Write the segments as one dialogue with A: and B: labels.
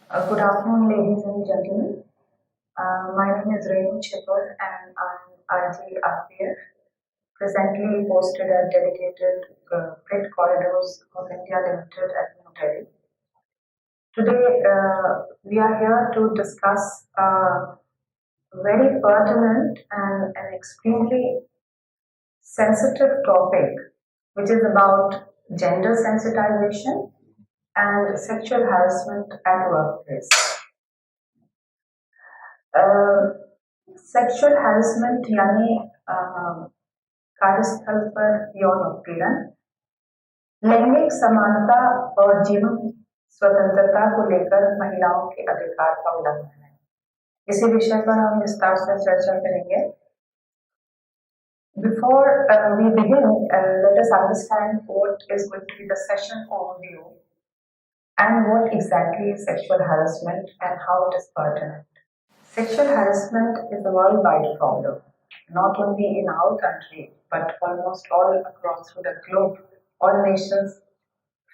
A: Good afternoon, ladies and gentlemen. My name is Renu and I'm RG RPF, presently posted at dedicated Freight Corridors of India Limited at New Delhi. Today, we are here to discuss a very pertinent and an extremely sensitive topic, which is about gender sensitization and sexual harassment at workplace. Sexual harassment यानी कार्यस्थल पर यौन उत्पीड़न लैंगिक समानता और जीवन स्वतंत्रता को लेकर महिलाओं के अधिकार का उल्लंघन है। इसी विषय पर हम विस्तार से चर्चा करेंगे। Before we begin, let us understand what is going to be the session overview and what exactly is sexual harassment and how it is pertinent. Sexual harassment is a worldwide problem, not only in our country, but almost all across the globe. All nations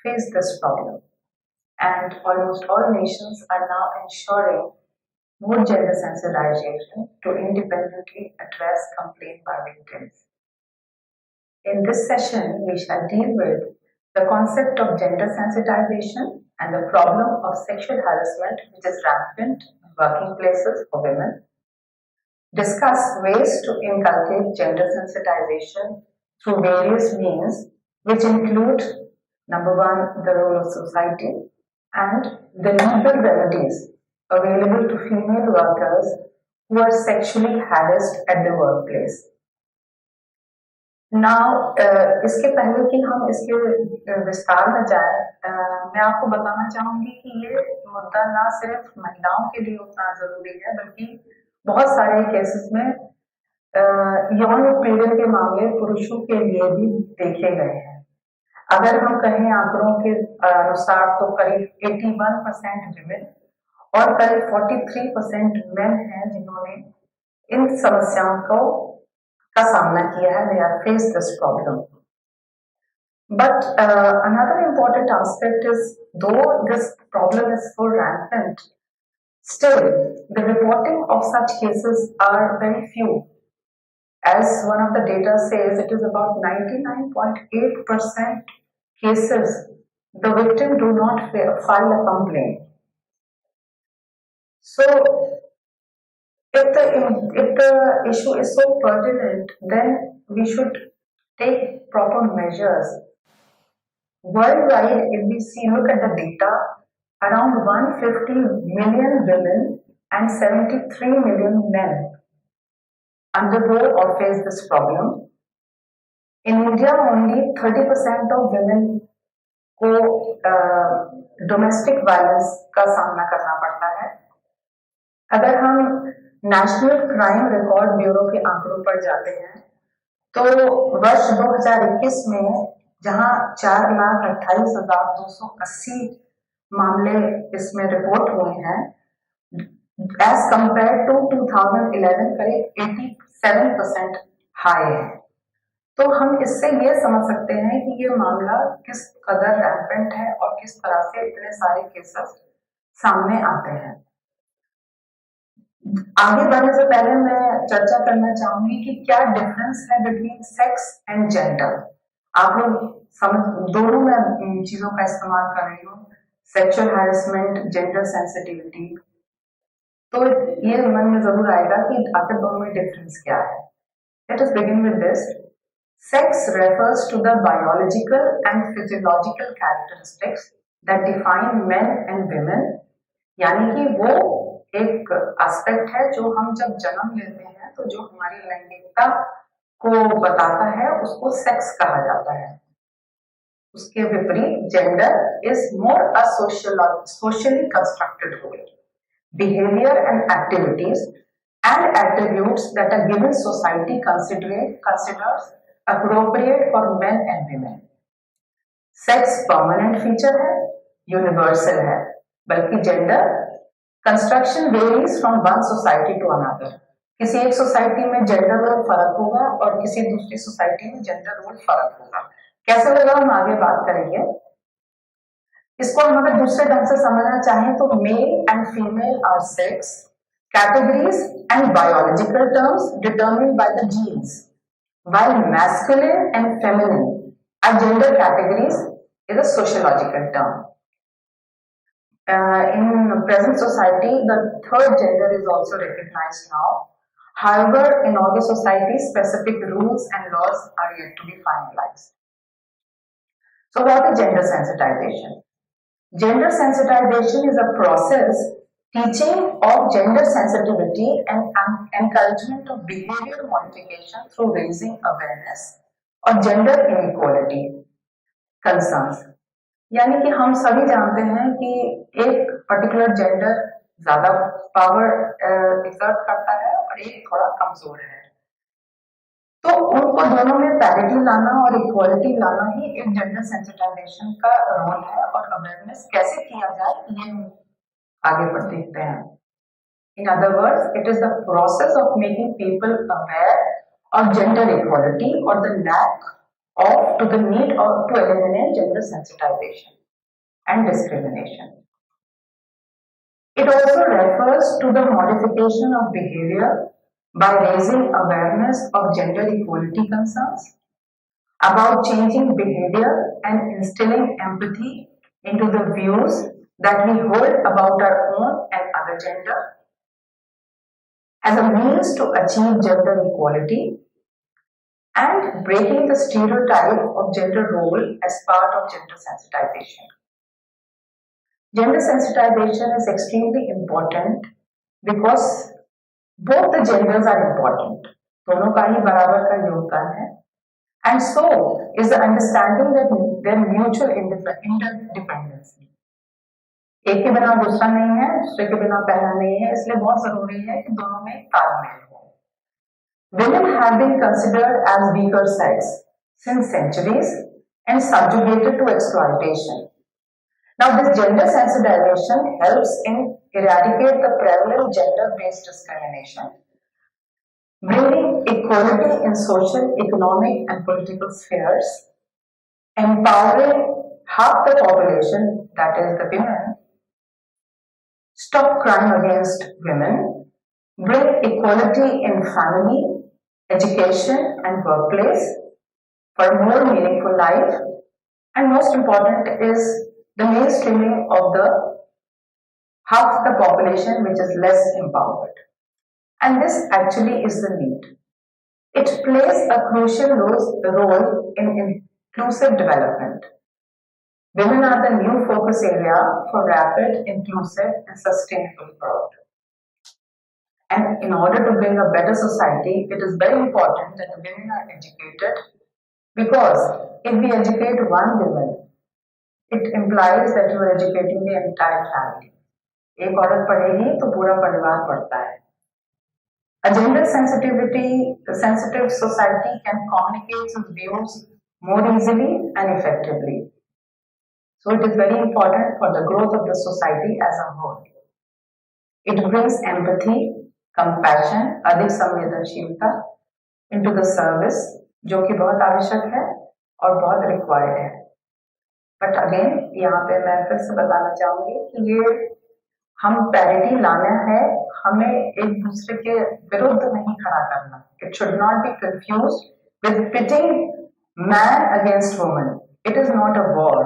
A: face this problem, and almost all nations are now ensuring more gender sensitization to independently address complaints by victims. In this session, we shall deal with the concept of gender sensitization and the problem of sexual harassment, which is rampant working places for women, discuss ways to inculcate gender sensitization through various means, which include number one, the role of society, and the legal remedies available to female workers who are sexually harassed at the workplace. Now, इसके पहले कि हम इसके विस्तार में जाए, मैं आपको बताना चाहूंगी कि ये मुद्दा ना सिर्फ महिलाओं के लिए उतना जरूरी है, बल्कि बहुत सारे केसेस में यौन उत्पीड़न के मामले पुरुषों के लिए भी देखे गए हैं। अगर हम कहें आंकड़ों के अनुसार तो करीब 81% विमेन और करीब 43% मेन हैं जिन्होंने इन समस्याओं का सामना किया है। They have faced this problem. But another important aspect is, though this problem is so rampant, still the reporting of such cases are very few. As one of the data says, it is about 99.8% cases the victim do not file a complaint. So, if the issue is so pertinent, then we should take proper measures. Worldwide, if we look at the data, around 150 million women and 73 million men undergo or face this problem. In India, only 30% of women को domestic violence का सामना करना पड़ता है। अगर हम national crime record bureau के आंकड़ों पर जाते हैं तो वर्ष 2021 में जहां 4,28,280 मामले इसमें रिपोर्ट हुए हैं, एज कंपेयर टू 2011 करीब 87% हाई है। तो हम इससे ये समझ सकते हैं कि ये मामला किस कदर रैम्पेंट है और किस तरह से इतने सारे केसेस सामने आते हैं। आगे बढ़ने से पहले मैं चर्चा करना चाहूंगी कि क्या डिफरेंस है बिटवीन सेक्स एंड जेंडर। आप लोग समझ, दोनों में चीजों का इस्तेमाल कर रही हूँ, सेक्सुअल हैरेसमेंट, जेंडर सेंसिटिविटी, तो ये मन में जरूर आएगा कि आखिर दोनों में डिफरेंस क्या है। Let us begin with this. Sex refers to the biological and physiological characteristics that define men and women, यानी कि वो एक एस्पेक्ट है जो हम जब जन्म लेते हैं तो जो हमारी लैंगिकता को बताता है उसको सेक्स कहा जाता है। उसके विपरीत gender is more a socially constructed role, behavior and activities and attributes that a given society considers appropriate for men and women. Sex permanent feature है, यूनिवर्सल है, बल्कि gender construction varies from one society to another. किसी एक society में gender role फर्क होगा और किसी दूसरी सोसाइटी में जेंडर रोल फर्क होगा। कैसे होगा हम आगे बात करेंगे। इसको हम अगर दूसरे ढंग से समझना चाहें तो male and female are sex categories and biological terms determined by the genes, while masculine and feminine are gender categories is a sociological term. In present society, the third gender is also recognized now. However, in all the societies, specific rules and laws are yet to be finalized. So what is gender sensitization? Gender sensitization is a process teaching of gender sensitivity and encouragement of behavior modification through raising awareness और gender inequality concerns. यानी कि हम सभी जानते हैं कि एक particular gender ज्यादा पावर एक्सर्ट करता है और एक थोड़ा कमजोर है, तो उनको दोनों में पैरिटी लाना और इक्वालिटी लाना ही एक जेंडर सेंसिटाइजेशन का रोल है, और अवेयरनेस कैसे किया जाए ये हम आगे बढ़ देखते हैं. In other words, it is the process of making people aware of gender equality or the lack of to the need or to eliminate gender sensitization and discrimination. It also refers to the modification of behavior by raising awareness of gender equality concerns, about changing behavior and instilling empathy into the views that we hold about our own and other gender, as a means to achieve gender equality, and breaking the stereotype of gender role as part of gender sensitization. Gender sensitization is extremely important because both the genders are important. दोनों का ही बराबर का योगदान है, and so is the understanding that their mutual interdependency. एक के बिना दूसरा नहीं है, दूसरे के बिना पहला नहीं है, इसलिए बहुत जरूरी है कि दोनों में तालमेल हो. Women have been considered as weaker sex since centuries and subjugated to exploitation. Now, this gender sensitization helps in eradicate the prevalent gender-based discrimination, bringing equality in social, economic, and political spheres, empowering half the population, that is the women, stop crime against women, bring equality in family, education, and workplace for a more meaningful life, and most important is the mainstreaming of the half the population which is less empowered. And this actually is the need. It plays a crucial role in inclusive development. Women are the new focus area for rapid, inclusive, and sustainable growth. And in order to bring a better society, it is very important that the women are educated, because if we educate one woman, it implies that you are educating the entire family. एक औरत पढ़ेगी तो पूरा परिवार पढ़ता है. A gender sensitive society can communicate its views more easily and effectively. So it is very important for the growth of the society as a whole. It brings empathy, compassion, अधिक संवेदनशीलता into the service, जो कि बहुत आवश्यक है और बहुत required है. But again, यहाँ पे मैं फिर से बताना चाहूंगी कि ये हम पैरिटी लाना है, हमें एक दूसरे के विरुद्ध नहीं खड़ा करना. It should not be confused with pitting man against woman. It is not a war.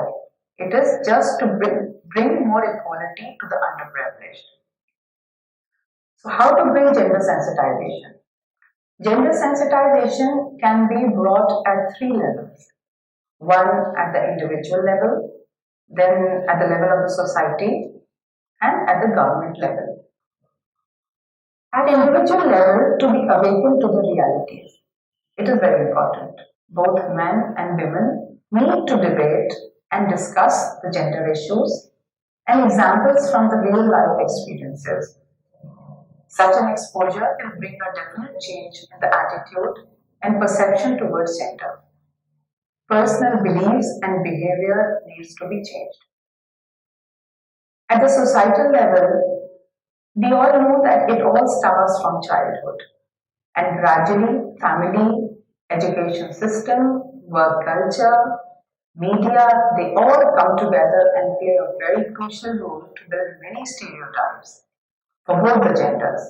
A: It is just to bring more equality to the underprivileged. So how to bring gender sensitization? Gender sensitization can be brought at 3 levels. One at the individual level, then at the level of the society, and at the government level. At individual level, to be awakened to the realities. It is very important. Both men and women need to debate and discuss the gender issues and examples from the real life experiences. Such an exposure can bring a definite change in the attitude and perception towards gender. Personal beliefs and behavior needs to be changed. At the societal level, we all know that it all starts from childhood, and gradually family, education system, work culture, media, they all come together and play a very crucial role to build many stereotypes for both the genders.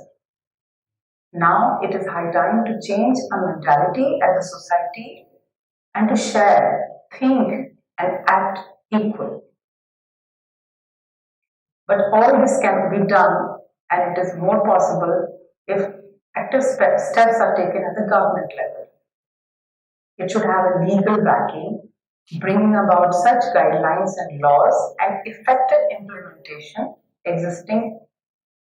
A: Now it is high time to change our mentality as a society and to share, think, and act equal. But all this can be done, and it is more possible if active steps are taken at the government level. It should have a legal backing, bringing about such guidelines and laws and effective implementation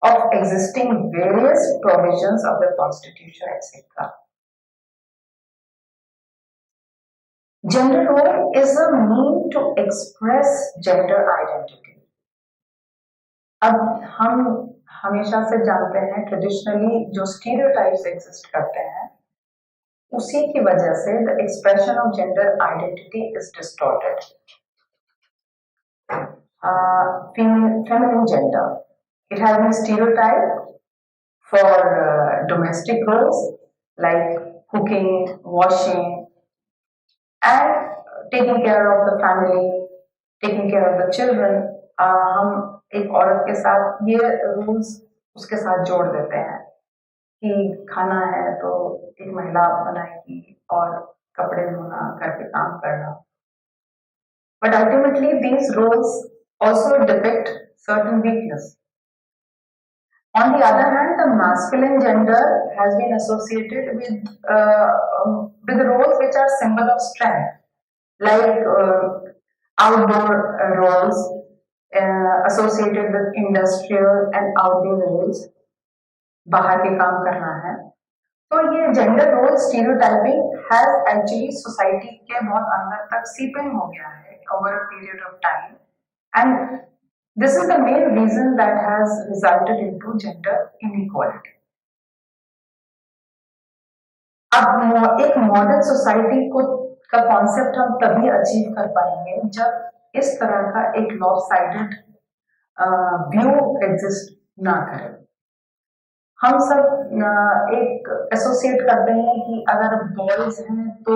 A: of existing various provisions of the Constitution, etc. Gender role is a mean to express gender identity. अब हम हमेशा से जानते हैं traditionally जो stereotypes exist करते हैं उसी की वजह से the expression of gender identity is distorted. Feminine gender, it has been stereotyped for domestic roles like cooking, washing, and taking care of the family, taking care of the children. हम एक औरत के साथ ये रूल्स उसके साथ जोड़ देते हैं कि खाना है तो एक महिला बनाएगी और कपड़े धोना, घर के काम करना. But ultimately these roles also depict certain weakness. On the other hand, the masculine gender has been associated with roles which are symbol of strength, like outdoor roles associated with industrial and outdoor roles. बाहर के काम करना है. तो ये gender role stereotyping has actually society के बहुत अंदर तक सीपिंग हो गया है over a period of time, and this is the main reason that has resulted into gender inequality. अब एक मॉडर्न सोसाइटी का कॉन्सेप्ट हम तभी अचीव कर पाएंगे जब इस तरह का एक लॉपसाइडेड व्यू एग्जिस्ट ना करे. हम सब एक एसोसिएट करते हैं कि अगर बॉयज हैं तो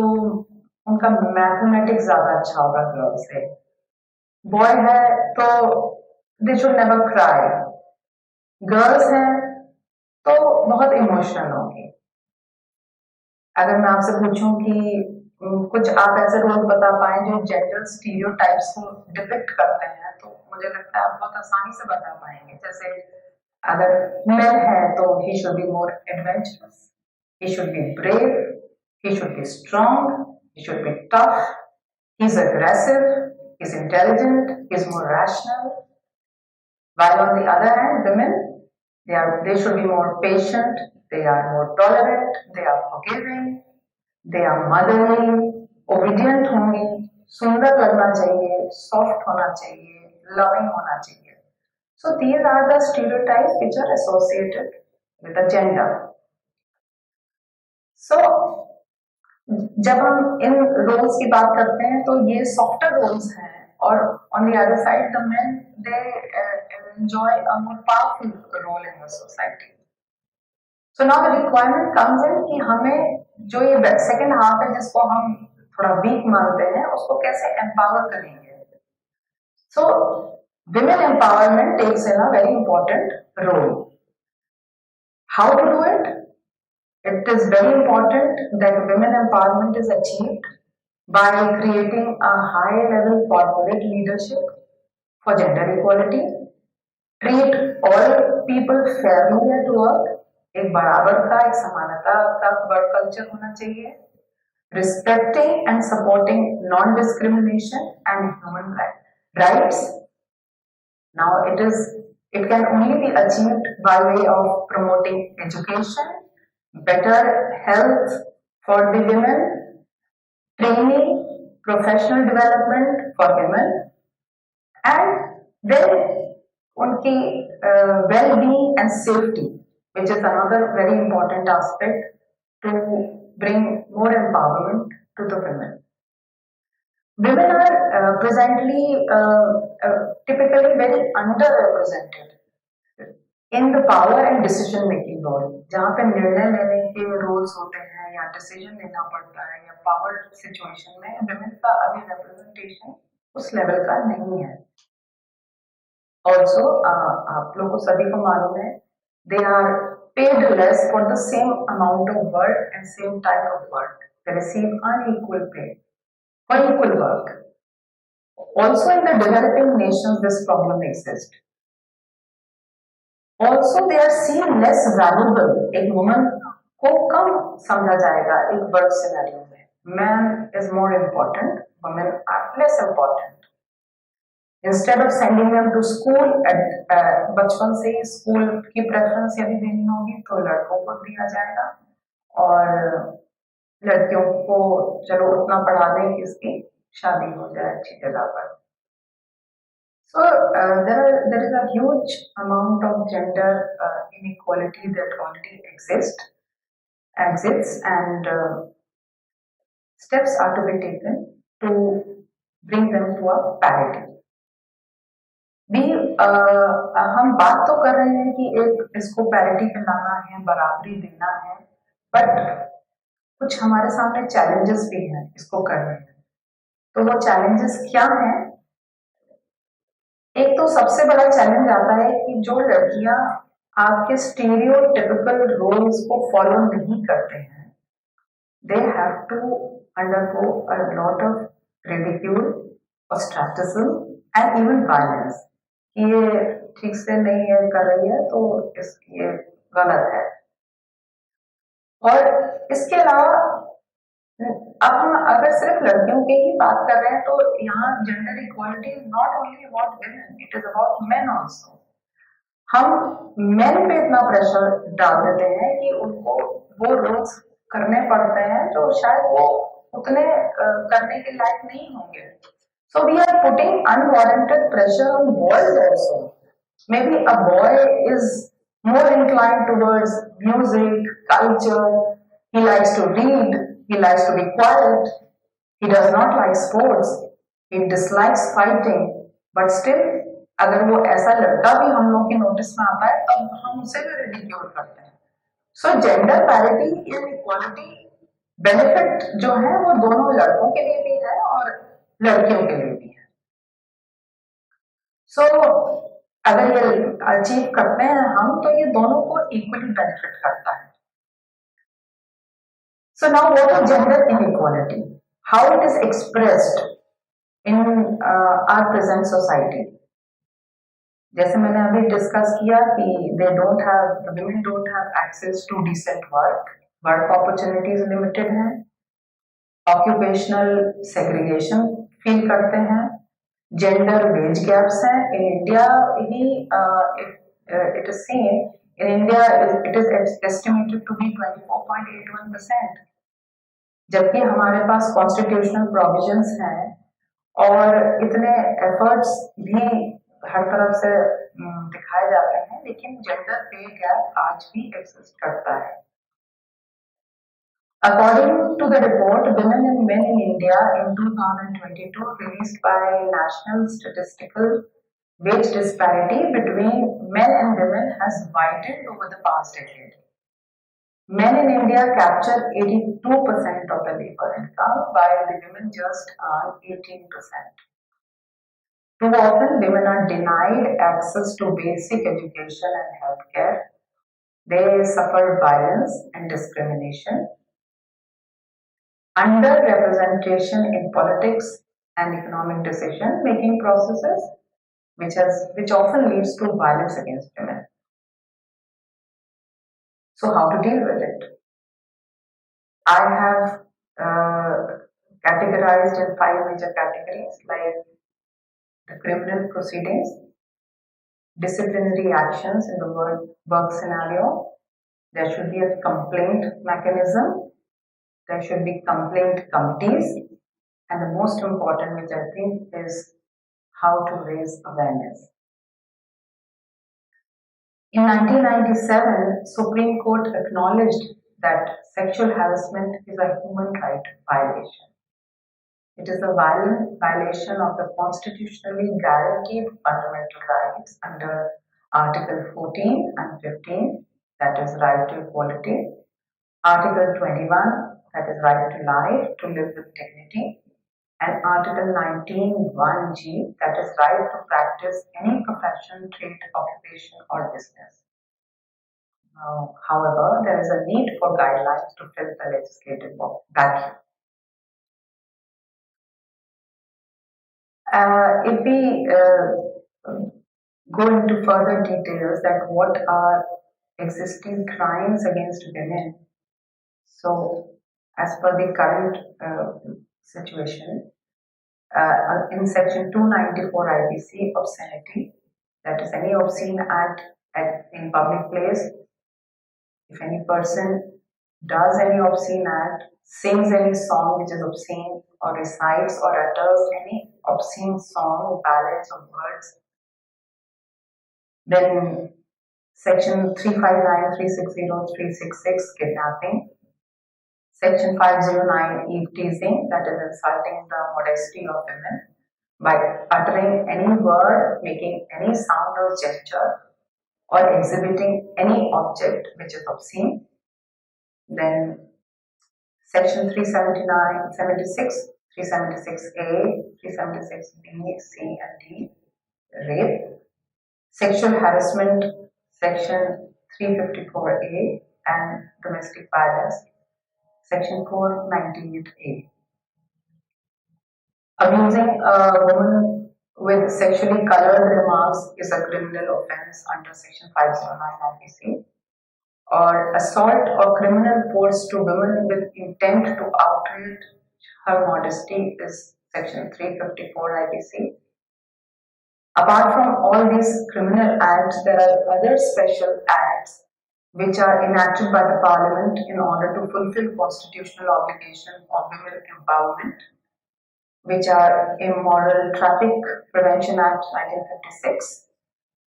A: उनका मैथमेटिक्स ज्यादा अच्छा होगा गर्ल्स से, बॉय है तो they should never cry, girls हैं तो बहुत इमोशनल होंगी. अगर मैं आपसे पूछूं कि कुछ आप ऐसे रोल बता पाए जो जेंडर स्टीरियोटाइप्स को डिपिक्ट करते हैं तो मुझे लगता है आप बहुत आसानी से बता पाएंगे. जैसे अगर मेल है तो he should be more adventurous, he should be brave, he should be strong, he should be tough, he is aggressive, he is intelligent, he is more rational. While on the other hand, women, they should be more patient, they are more tolerant, they are forgiving, they are motherly, obedient होंगी, सुंदर लगना चाहिए, soft होना चाहिए, loving होना चाहिए. So these are the stereotypes which are associated with the gender. So जब हम इन roles की बात करते हैं तो ये softer roles हैं, और on the other side the men they enjoy a more powerful role in the society. So now the requirement comes in कि हमें जो ये second half है जिसको हम थोड़ा weak मानते हैं उसको कैसे empower करेंगे. So women empowerment takes in a very important role. How to do it? It is very important that women empowerment is achieved by creating a high-level corporate leadership for gender equality, treat all people fairly at work, एक बराबर का एक समानता का work culture होना चाहिए, respecting and supporting non-discrimination and human rights. Now it can only be achieved by way of promoting education, better health for the women, training, professional development for women, and then उनकी well-being and safety, which is another very important aspect to bring more empowerment to the women. Women are presently typically very underrepresented in the power and decision making role, जहाँ पे निर्णय लेने के roles होते हैं या decision लेना पड़ता है या पावर सिचुएशन में विमेन का अभी रिप्रेजेंटेशन उस लेवल का नहीं है। ऑल्सो आप लोगों को सभी को मालूम है they are paid less for the same amount of work and same type of work, they receive unequal pay for equal work. Also in the developing nations this problem exist. Also they are seen less valuable, एक woman को कम समझा जाएगा एक work scenario में। Man is more important, women are less important. Instead of sending them to school, बचपन से ही school की प्रेफरेंस यदि देनी होगी तो लड़कों को दिया जाएगा और लड़कियों को चलो उतना पढ़ा दें कि इसकी शादी हो जाए अच्छी जगह पर। So there is a huge amount of gender inequality that already exists, and steps are to be taken to bring them to a parity. हम बात तो कर रहे हैं कि एक इसको पैरिटी पे लाना है, बराबरी देना है, बट कुछ हमारे सामने चैलेंजेस भी हैं इसको करने में। तो वो चैलेंजेस क्या हैं? एक तो सबसे बड़ा चैलेंज आता है कि जो लड़कियां आपके स्टीरियोटिपिकल रोल्स को फॉलो नहीं करते हैं, they have to undergo a lot of ridicule, ostracism and even violence. ये ठीक से नहीं है कर रही है तो ये गलत है। और इसके अलावा अब हम अगर सिर्फ लड़कियों की ही बात कर रहे हैं तो यहाँ gender equality is not only about women, it is about main also. हम मेन पे इतना प्रेशर डाल देते हैं कि उनको वो रोल्स करने पड़ते हैं जो शायद वो उतने करने के लायक नहीं होंगे। So we are putting unwanted pressure on boys also. Maybe a boy is more inclined towards music, culture, he likes to read, he likes to be quiet, he does not like sports, he dislikes fighting, but still अगर वो ऐसा लड़का भी हम लोग के notice में आता है तब हम उसे भी रिडिक्यूल करते हैं। सो gender parity in equality benefit जो है वो दोनों लड़कों के लिए भी है और लड़कियों के लिए भी है। सो अगर ये अचीव करते हैं हम तो ये दोनों को इक्वली बेनिफिट करता है। So now what is gender inequality, how it is expressed in our present society. जैसे मैंने अभी डिस्कस किया कि women don't have access to decent work opportunities limited हैं, ऑक्यूपेशनल सेग्रीगेशन फील करते हैं, जेंडर वेज गैप्स हैं। In India it is seen in India it is estimated to be 24.81%, जबकि हमारे पास कॉन्स्टिट्यूशनल प्रोविजंस हैं और इतने एफर्ट्स भी हर तरफ से दिखाए जाते हैं, लेकिन जेंडर पे गैप आज भी एग्जिस्ट करता है। According to the report Women and Men in India in 2022 released by National Statistical, wage disparity between men and women has widened over the past decade. Men in India capture 82% of the labor income while the women just earn 18%. Too often women are denied access to basic education and healthcare. They suffer violence and discrimination. Underrepresentation in politics and economic decision-making processes, which often leads to violence against women. So how to deal with it? I have categorized in 5 major categories, like the criminal proceedings, disciplinary actions in the work scenario, there should be a complaint mechanism, there should be complaint committees, and the most important, which I think, is how to raise awareness. In 1997, Supreme Court acknowledged that sexual harassment is a human right violation. It is a violent violation of the constitutionally guaranteed fundamental rights under Article 14 and 15, that is right to equality. Article 21, that is right to life, to live with dignity. And Article 19(1)(g), that is right to practice any profession, trade, occupation, or business. However, there is a need for guidelines to fill the legislative vacuum. If we go into further details that what are existing crimes against women, so as per the current situation, in section 294 IPC, obscenity, that is any obscene act in public place. If any person does any obscene act, sings any song which is obscene, or recites or utters any obscene song, ballads or words, then section 359, 360, 366, kidnapping. Section 509, eve teasing, that is insulting the modesty of women by uttering any word, making any sound or gesture, or exhibiting any object which is obscene. Then section 379, 76, 376A, 376B, C and D, rape. Sexual harassment, section 354A, and domestic violence, section 498A. Abusing a woman with sexually colored remarks is a criminal offense under section 509 IPC. Or assault or criminal force to women with intent to outrage her modesty is section 354 IPC. Apart from all these criminal acts, there are other special acts which are enacted by the Parliament in order to fulfill constitutional obligation of women empowerment, which are Immoral Traffic Prevention Act 1956,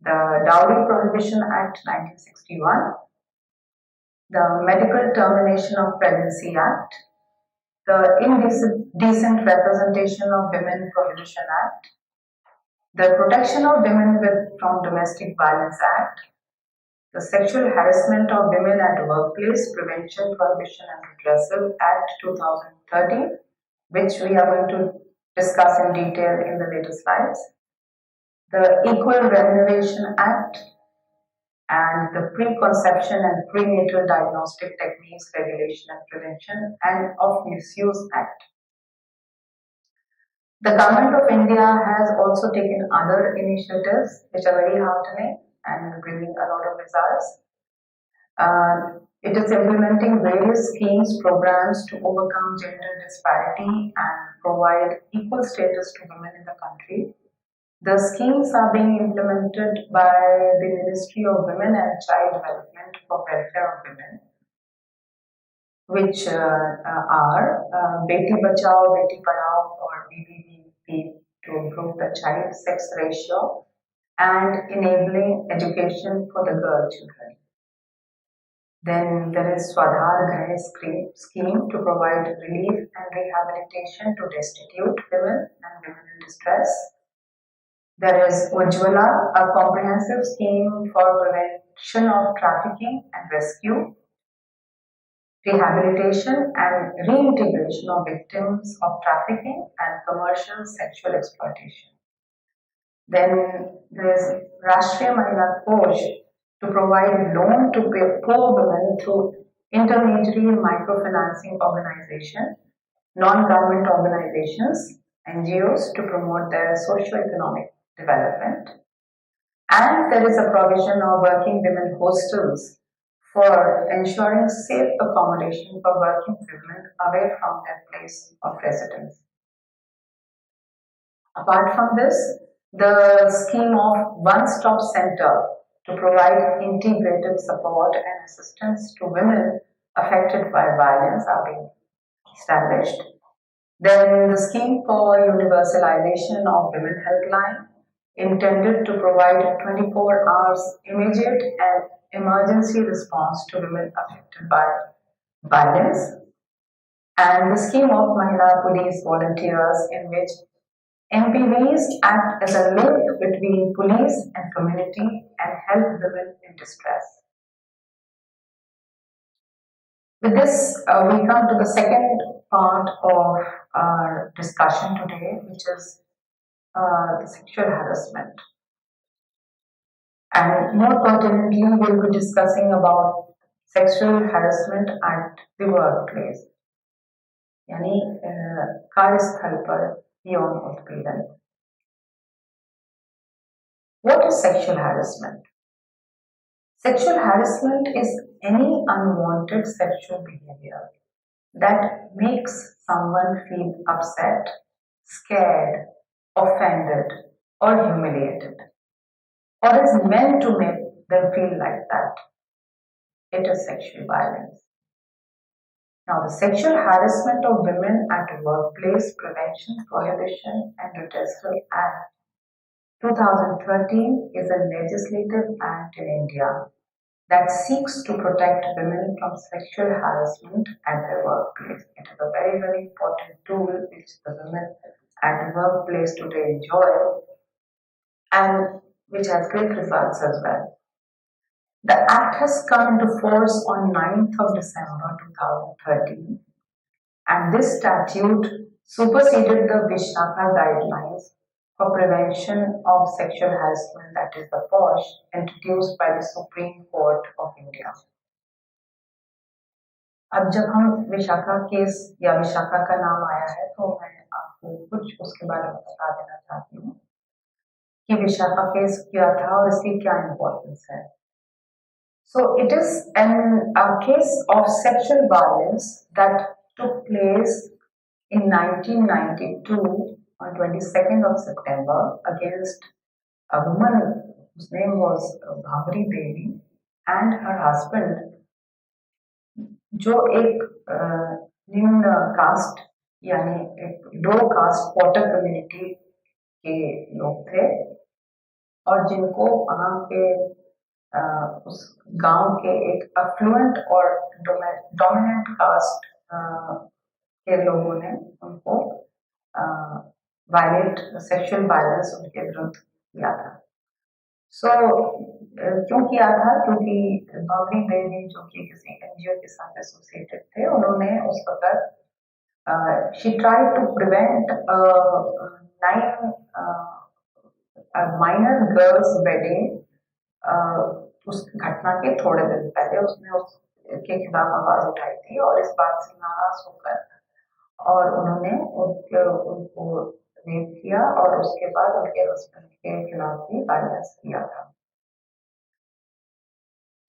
A: the Dowry Prohibition Act 1961, the Medical Termination of Pregnancy Act, the Indecent Representation of Women Prohibition Act, the Protection of Women from Domestic Violence Act, the Sexual Harassment of Women at the Workplace Prevention, Prohibition and Redressal Act 2013, which we are going to discuss in detail in the later slides, the Equal Remuneration Act, and the Preconception and Prenatal Diagnostic Techniques Regulation and Prevention and of Misuse Act. The Government of India has also taken other initiatives which are very heartening and bringing a lot of results. It is implementing various schemes, programs to overcome gender disparity and provide equal status to women in the country. The schemes are being implemented by the Ministry of Women and Child Development for Welfare of Women, which are Beti Bachao, Beti Padhao, or BBBP, to improve the child sex ratio and enabling education for the girl children. Then there is Swadhar Grahe scheme to provide relief and rehabilitation to destitute women and women in distress. There is Ujjwala, a comprehensive scheme for prevention of trafficking and rescue, rehabilitation and reintegration of victims of trafficking and commercial sexual exploitation. Then there is Rashtriya Mahila Kosh to provide loan to poor women through intermediary microfinancing organization, non-government organizations, NGOs to promote their socio-economic development. And there is a provision of working women hostels for ensuring safe accommodation for working women away from their place of residence. Apart from this, the scheme of one-stop center to provide integrated support and assistance to women affected by violence are being established. Then the scheme for universalization of Women Helpline, intended to provide 24 hours immediate and emergency response to women affected by violence. And the scheme of Mahila Police Volunteers, in which MPVs act as a link between police and community and help women in distress. With this, we come to the second part of our discussion today, which is the sexual harassment. And more pertinently, we'll be discussing about sexual harassment at the workplace, यानी कार्यस्थल पर यौन उत्पीड़न. What is sexual harassment? Sexual harassment is any unwanted sexual behavior that makes someone feel upset, scared, offended, or humiliated, or is meant to make them feel like that. It is sexual violence. Now, the Sexual Harassment of Women at Workplace Prevention, Prohibition and Redressal Act 2013 is a legislative act in India that seeks to protect women from sexual harassment at their workplace. It is a very, very important tool which the women at the workplace today enjoy and which has great results as well. The Act has come into force on 9th of December 2013 and this statute superseded the Vishaka Guidelines for Prevention of Sexual Harassment, that is the POSH, introduced by the Supreme Court of India. अब जब हम Vishakha case या विशाखा का नाम आया है तो मैं आपको कुछ उसके बारे में बता देना चाहती हूँ कि विशाखा केस क्या था और इसकी क्या इम्पोर्टेंस है. So it is a case of sexual violence that took place in 1992 on 22nd of September against a woman whose name was Bhavri Devi and her husband, जो एक निम्न कास्ट यानी एक लो कास्ट पॉटर कम्युनिटी के लोग थे और जिनको वहाँ के उस गांव के एक अफ्लुएंट और डोमिनेंट कास्ट के लोगों ने उनको सेक्सुअल वायलेंस उनके विरुद्ध किया था. क्यों किया था? क्योंकि बाबरी देवी जो कि किसी एनजीओ के साथ एसोसिएटेड थे, उन्होंने उस वक्त she tried to prevent minor girls wedding. उस घटना के थोड़े दिन पहले उसने उसके खिलाफ आवाज उठाई थी और इस बात से नाराज होकर और उन्होंने उनको रेप किया और उसके बाद उनके हस्बैंड के खिलाफ भी वायलेंस किया था.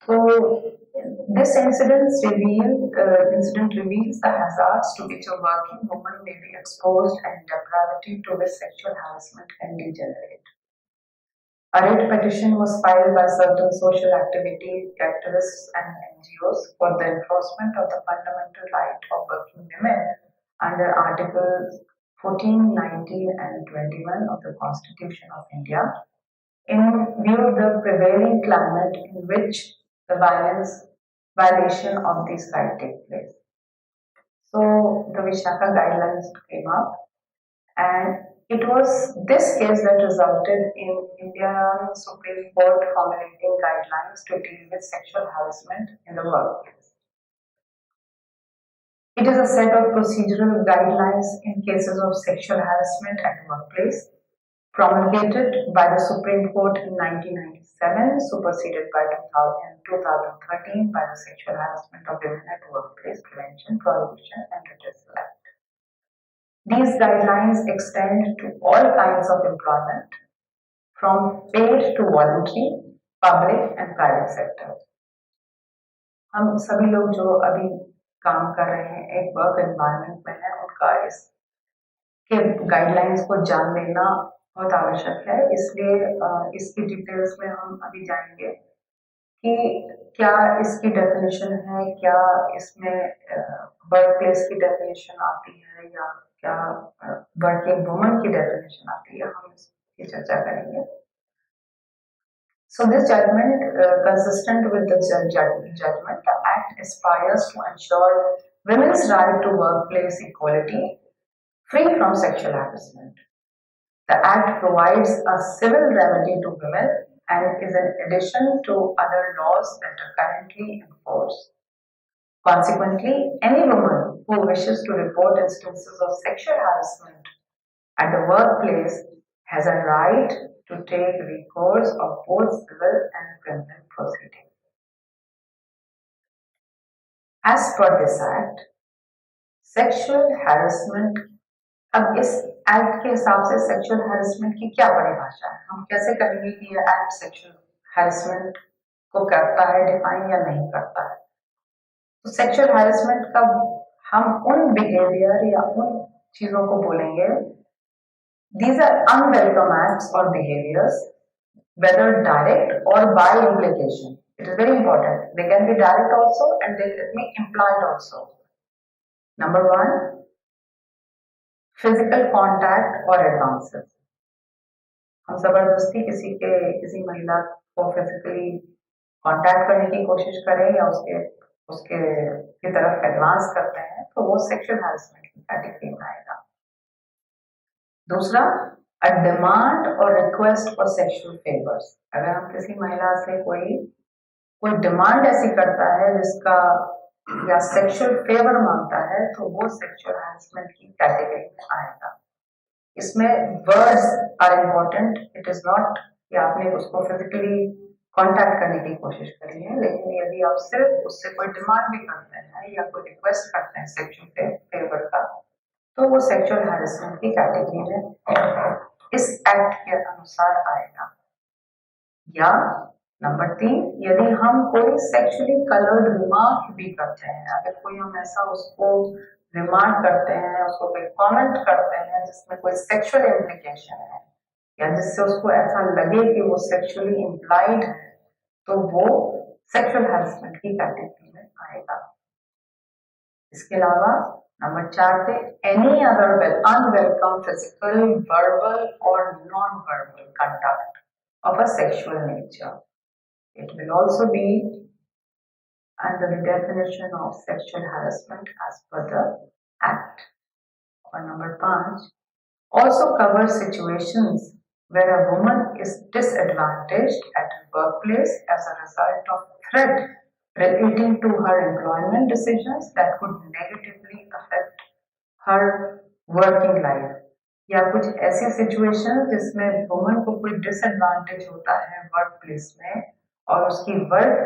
A: So this incident reveals the hazards to which a working woman may be exposed and depravity to which sexual harassment can degenerate. A writ petition was filed by certain social activists and NGOs for the enforcement of the fundamental right of working women under Articles 14, 19 and 21 of the Constitution of India in view of the prevailing climate in which the violation of this right takes place. So the Vishaka Guidelines came up and it was this case that resulted in Indian Supreme Court formulating guidelines to deal with sexual harassment in the workplace. It is a set of procedural guidelines in cases of sexual harassment at the workplace, promulgated by the Supreme Court in 1997, superseded by 2013 by the Sexual Harassment of Women at Workplace Prevention, Prohibition and Redressal Act. These guidelines extend to all kinds of employment, from paid to voluntary, public and private sector. हम सभी लोग जो अभी काम कर रहे हैं एक वर्क एनवायरनमेंट में है, उनका इसके गाइडलाइंस को जान लेना बहुत आवश्यक है. इसलिए इसकी डिटेल्स में हम अभी जानेंगे कि क्या इसकी डेफिनेशन है, क्या इसमें वर्क प्लेस की डेफिनेशन आती है या क्या वर्किंग वुमन की डेफिनेशन आती है, हम इसकी चर्चा करेंगे. So this judgment, consistent with the judgment, the Act aspires to ensure women's right to workplace equality, free from sexual harassment. The act provides a civil remedy to women and is an addition to other laws that are currently in force. Consequently, any woman who wishes to report instances of sexual harassment at the workplace has a right to take recourse of both civil and criminal proceedings. As per this act, sexual harassment, अब इस act के हिसाब से sexual harassment की क्या परिभाषा है, हम कैसे करेंगे कि ये एक्ट सेक्सुअल हैरेसमेंट को करता है डिफाइन या नहीं करता है। तो सेक्सुअल हैरेसमेंट का हम उन बिहेवियर या उन चीजों को बोलेंगे, these are unwelcome acts or behaviors, whether direct or by implication. It is very important. They can be direct also and they can be implied also. Number one, physical contact or advances. हम जबरदस्ती किसी महिला को physically contact करने की कोशिश करें या उसके की तरफ एडवांस करते हैं तो वो सेक्सुअल हैरेसमेंट की कैटेगरी में आएगा। दूसरा, अ डिमांड और रिक्वेस्ट फॉर सेक्सुअल फेवर्स। अगर हम किसी महिला से कोई डिमांड ऐसी करता है जिसका या सेक्सुअल फेवर मांगता है तो वो सेक्सुअल हैरेसमेंट की कैटेगरी में आएगा। इसमें words are important. It is not कि आपने उसको फिजिकली कांटेक्ट करने की कोशिश करी है, लेकिन यदि आप सिर्फ उससे कोई डिमांड भी करते हैं या कोई रिक्वेस्ट करते हैं सेक्सुअल फेवर का तो वो सेक्सुअल हैरेसमेंट की कैटेगरी में इस एक्ट के अनुसार आएगा। या नंबर 3, यदि हम कोई सेक्सुअली कलर्ड रिमार्क भी करते हैं, अगर कोई हम ऐसा उसको रिमार्क करते हैं, उसको कोई कमेंट करते हैं जिसमें कोई सेक्सुअल इम्प्लीकेशन है या जिससे उसको ऐसा लगे कि वो सेक्सुअली इम्प्लाइड है तो वो सेक्सुअल हैरेसमेंट की कैटेगरी में आएगा। इसके अलावा नंबर 4 पे any other unwelcome physical, verbal और non verbal conduct of a sexual nature. It will also be under the definition of sexual harassment as per the Act. Or number 5, also covers situations where a woman is disadvantaged at her workplace as a result of threat relating to her employment decisions that could negatively affect her working life. या कुछ ऐसी situation जिसमें woman को कोई disadvantage होता है work place में और उसकी वर्क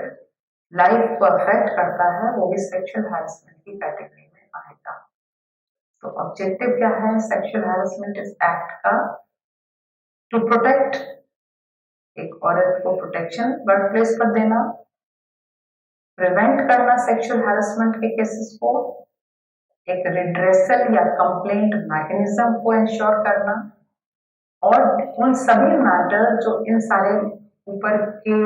A: लाइफ को अफेक्ट करता है, वो भी सेक्सुअल हैरेसमेंट की कैटेगरी में आएगा। तो ऑब्जेक्टिव क्या है सेक्सुअल हैरेसमेंट इस एक्ट का? टू प्रोटेक्ट, एक औरत को प्रोटेक्शन वर्क प्लेस पर देना, प्रिवेंट करना सेक्सुअल हैरेसमेंट के केसेस को, एक रिड्रेसल या कंप्लेंट मैकेनिज्म को इंश्योर करना और उन सभी मैटर जो इन सारे ऊपर के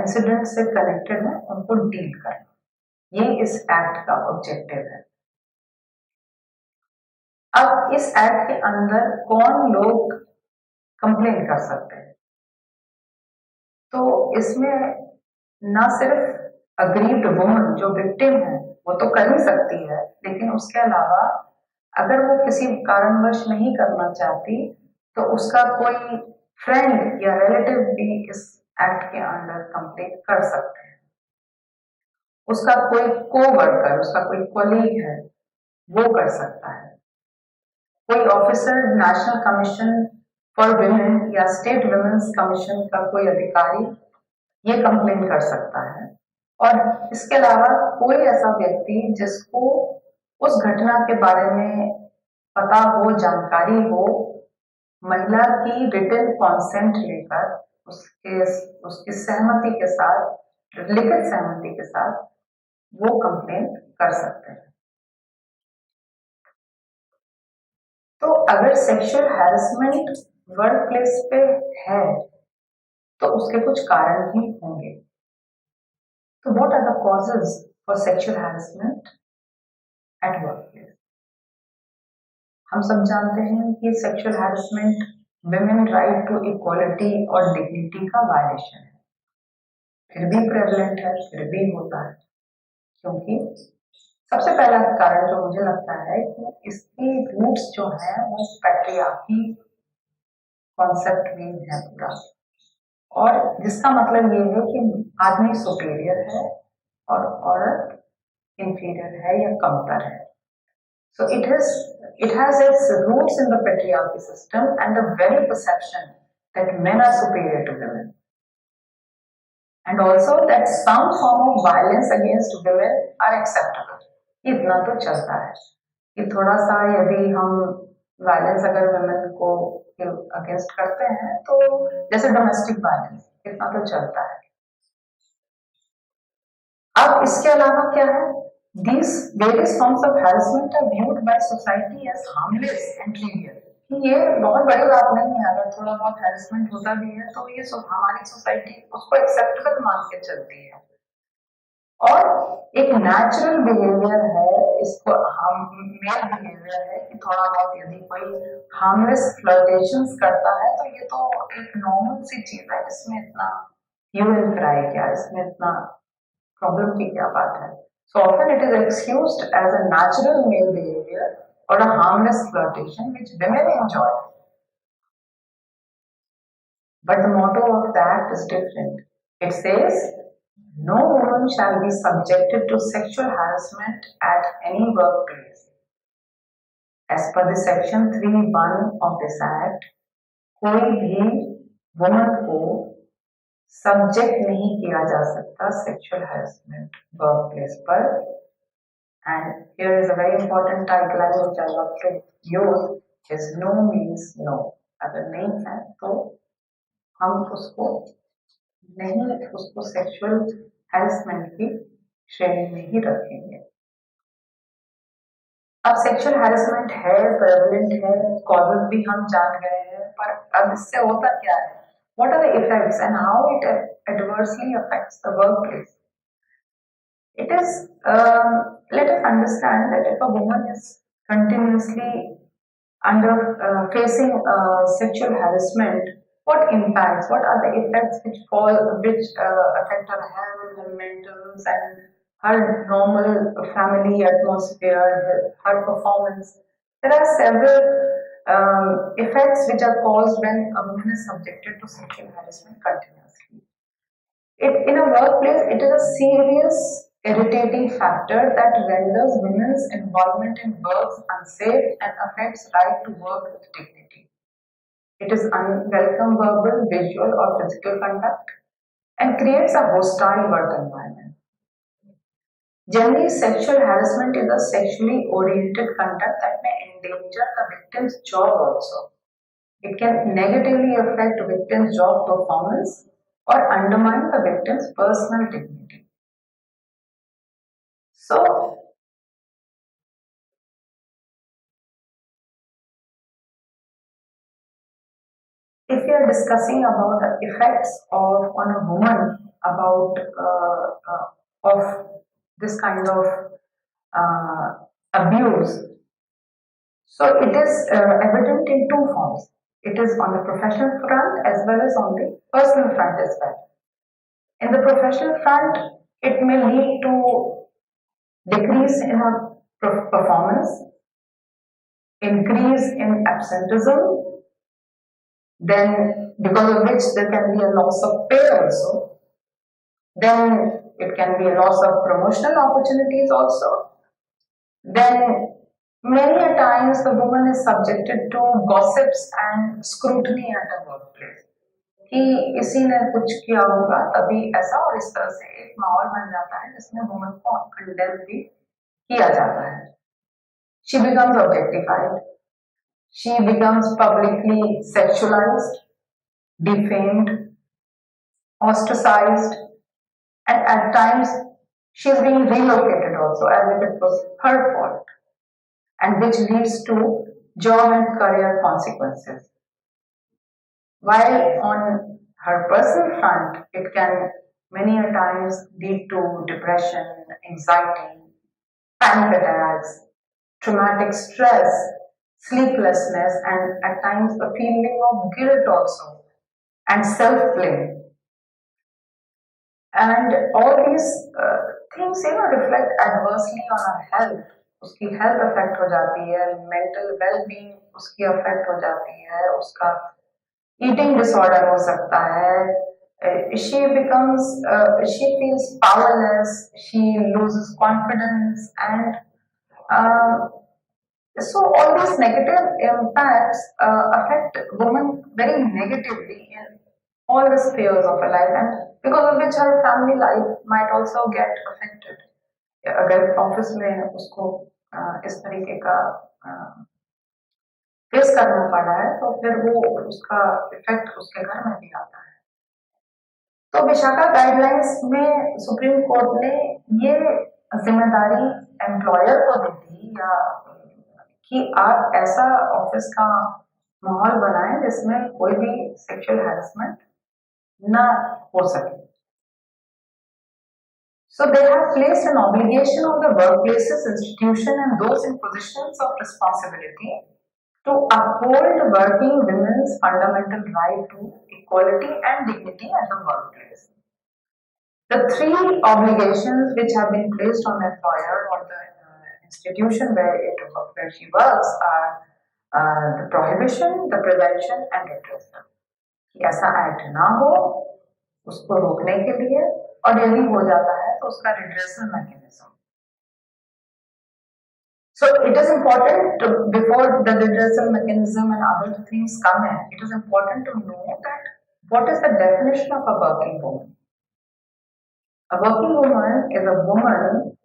A: इंसिडेंट से कनेक्टेड है उनको डील करना, ये इस एक्ट का ऑब्जेक्टिव है। अब इस एक्ट के अंदर कौन लोग कंप्लेन कर सकते हैं? तो इसमें ना सिर्फ अग्रीव्ड वुमन जो विक्टिम है वो तो कर ही सकती है, लेकिन उसके अलावा अगर वो किसी कारणवश नहीं करना चाहती तो उसका कोई फ्रेंड या रिलेटिव भी इस एक्ट के अंदर कंप्लेन कर सकते हैं। उसका कोई कोवर्कर, उसका कोई कॉलीग है वो कर सकता है। कोई officer national commission for women या स्टेट विमेन्स कमीशन का कोई अधिकारी ये कंप्लेन कर सकता है। और इसके अलावा कोई ऐसा व्यक्ति जिसको उस घटना के बारे में पता हो, जानकारी हो, महिला की रिटन कॉन्सेंट लेकर उसकी सहमति के साथ, लिखित सहमति के साथ वो कंप्लेन कर सकते हैं। तो अगर सेक्सुअल हैरेसमेंट वर्क प्लेस पे है तो उसके कुछ कारण भी होंगे। तो what are the causes for sexual harassment at workplace? हम सब जानते हैं कि sexual harassment women right to equality और dignity का वायलेशन है, फिर भी प्रेवलेंट है, फिर भी होता है। क्योंकि सबसे पहला कारण जो मुझे लगता है कि इसकी रूट्स जो है वो पैट्रियार्की कॉन्सेप्ट भी है पूरा, और जिसका मतलब ये है कि आदमी सुपीरियर है और औरत inferior है या कमतर है. So it has its roots in the patriarchy system and the very perception that men are superior to women, and also that some form of violence against women are acceptable. इतना तो चलता है कि थोड़ा सा यदि हम वायलेंस अगर वुमेन को अगेंस्ट करते हैं तो जैसे डोमेस्टिक वायलेंस, इतना तो चलता है. अब इसके अलावा क्या है? These various forms of harassment are viewed by society as harmless and trivial. ये बहुत बड़ी बात नहीं है, अगर थोड़ा बहुत हैरेसमेंट होता भी है तो ये हमारी सोसाइटी उसको एक्सेप्टेबल मान के चलती है, और एक नेचुरल बिहेवियर है, इसको हम मेल बिहेवियर है कि थोड़ा बहुत यदि कोई हार्मलेस फ्लर्टेशंस करता है तो ये तो एक नॉर्मल सी चीज है, इसमें इतना ह्यू एंड क्राई क्या, इसमें इतना प्रॉब्लम की क्या बात है. So often it is excused as a natural male behavior or a harmless flirtation which women enjoy. But the motto of that is different. It says, no woman shall be subjected to sexual harassment at any workplace. As per the section 3(1) of this act, कोई भी woman को subject नहीं किया जा सकता sexual harassment work place पर. And here is a very important tagline which I love to use is no means no. अगर नहीं है तो हम उसको सेक्सुअल हैरेसमेंट की श्रेणी में ही रखेंगे. अब सेक्सुअल हैरेसमेंट है, प्रेवलेंट है, कॉजेज भी हम जान गए हैं, पर अब इससे होता क्या है? What are the effects and how it adversely affects the workplace? It is, let us understand that if a woman is continuously facing sexual harassment, what impacts, what are the effects which affect her health, her mentals, and her normal family atmosphere, her performance? There are several effects which are caused when a woman is subjected to sexual harassment continuously. In a workplace, it is a serious irritating factor that renders women's involvement in work unsafe and affects right to work with dignity. It is unwelcome verbal, visual, or physical conduct and creates a hostile work environment. Generally, sexual harassment is a sexually oriented conduct that may endanger the victim's job also. It can negatively affect the victim's job performance or undermine the victim's personal dignity. So, if we are discussing about the effects on a woman about of this kind of abuse, so it is evident in two forms. It is on the professional front as well as on the personal front as well. In the professional front, it may lead to decrease in her performance, increase in absenteeism, then because of which there can be a loss of pay also. Then it can be a loss of promotional opportunities also. Then many a times the woman is subjected to gossips and scrutiny at her workplace. कि इसी ने कुछ किया होगा तभी ऐसा, और इस तरह से एक माहौल बन जाता है जिसमें वुमन को कंडेम भी किया जाता है. She becomes objectified. She becomes publicly sexualized, defamed, ostracized, and at times she is being relocated also as if it was her fault, and which leads to job and career consequences. While on her personal front, it can many a times lead to depression, anxiety, panic attacks, traumatic stress, sleeplessness, and at times a feeling of guilt also, and self-blame. And all these things reflect adversely on our health. उसकी health affect हो जाती है, mental well-being उसकी affect हो जाती है, उसका eating disorder हो सकता है, she feels powerless, she loses confidence, and so all these negative impacts affect women very negatively in all the spheres of her life, and because of which her family life might also get affected. अगर office में उसको इस तरीके का face करना पड़ रहा है तो फिर वो उसका इफेक्ट उसके घर में भी आता है। तो विशाखा गाइडलाइंस में सुप्रीम कोर्ट ने ये जिम्मेदारी एम्प्लॉयर को दे दी या कि आप ऐसा ऑफिस का माहौल बनाएं जिसमें कोई भी सेक्सुअल हैरेसमेंट ना हो सके। So they have placed an obligation on the workplaces, institution, and those in positions of responsibility to uphold working women's fundamental right to equality and dignity at the workplace. The three obligations which have been placed on the employer or the institution where she works are the prohibition, the prevention, and redressal. कि ऐसा act ना हो, उसको रोकने के लिए, और यदि हो जाता है तो उसका redressal mechanism. So it is important to, before the redressal mechanism and other things come in, it is important to know that what is the definition of a working woman. A working woman is a woman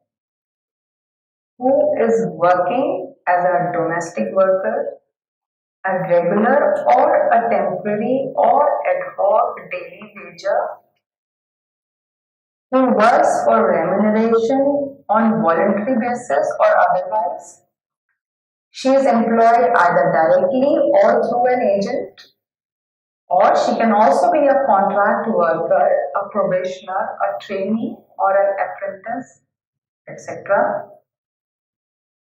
A: who is working as a domestic worker, a regular or a temporary or ad hoc daily wager, who works for remuneration on voluntary basis or otherwise. She is employed either directly or through an agent, or she can also be a contract worker, a probationer, a trainee, or an apprentice, etc.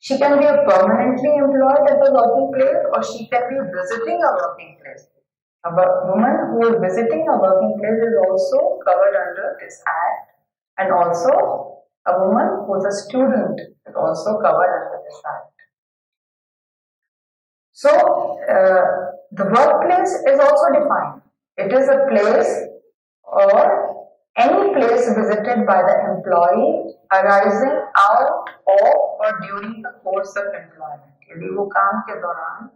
A: She can be permanently employed at the working place, or she can be visiting a working place. A woman who is visiting a working place is also covered under this act, and also a woman who is a student is also covered under this act. So, the workplace is also defined. It is a place or any place visited by the employee arising out of or during the course of employment. यदि वो काम के दौरान